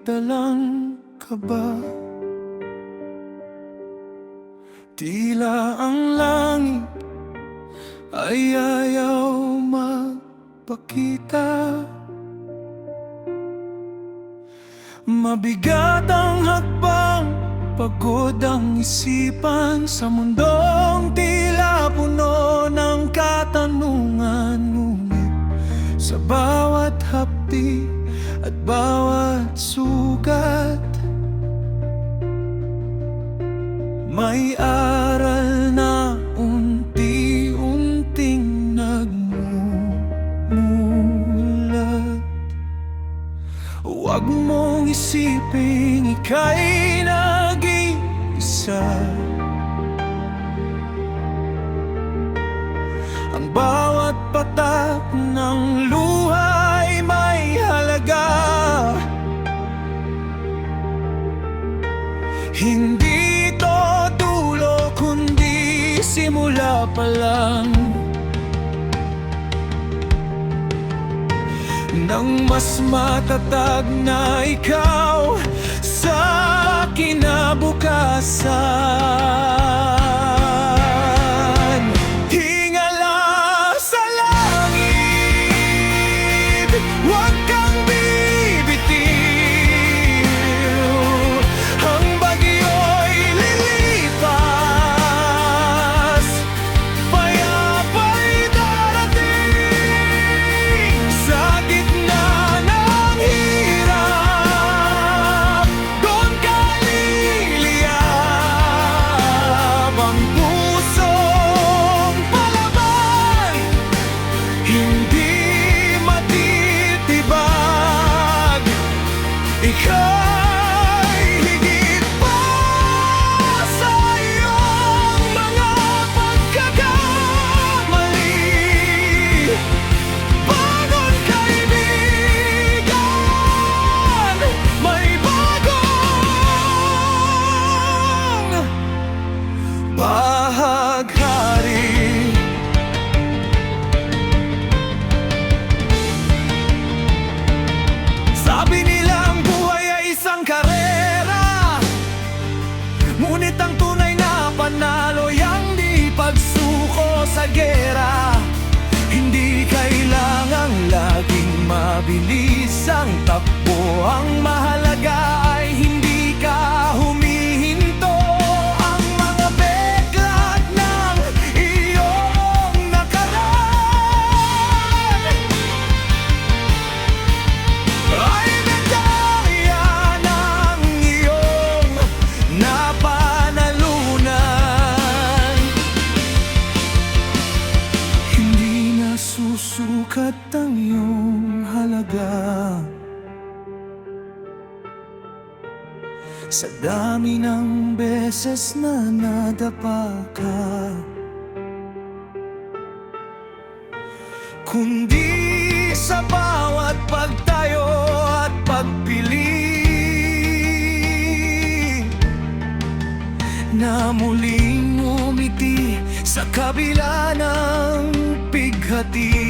dalang kaba. Tila ang langit ay ayaw magpakita. Mabigat ang hakbang, pagod ang isipan sa mundong tila puno ng katanungan. Ngunit sa bawat hapdi at bawat sugat, may aral na unti-unting nagmumulat. Huwag mong isiping ika'y nag-iisa. Ang bawat patak ng luha ay may halaga. Hindi ito dulo kundi simula pa lang ng mas matatag na ikaw sa kinabukasan. Tingala sa langit, huwag kang bibitiw. Ang bagyo'y lilipas, payapa'y darating. Sa gitna ng hirap, doon ka liliyab. Ang pusong palaban, hindi matitibag. Ika'y higit pa sa iyong mga pagkakamali. Bagong kaibigan, may bagong paghahari. Sabi nila ang buhay ay isang karera, ngunit ang tunay na panalo ang di pagsuko sa gera. Hindi kailangang laging mabilis ang takbo, ang mahalaga ay hindi ka humihinto. Ang mga beklat ng iyong nakaraan ay medalya ng iyong napanalunan. Hindi nasusukat ang iyong halaga sa dami ng beses na nadapa ka, kundi sa bawat pagtayo at pagpili na muling umiti sa kabila ng bighati.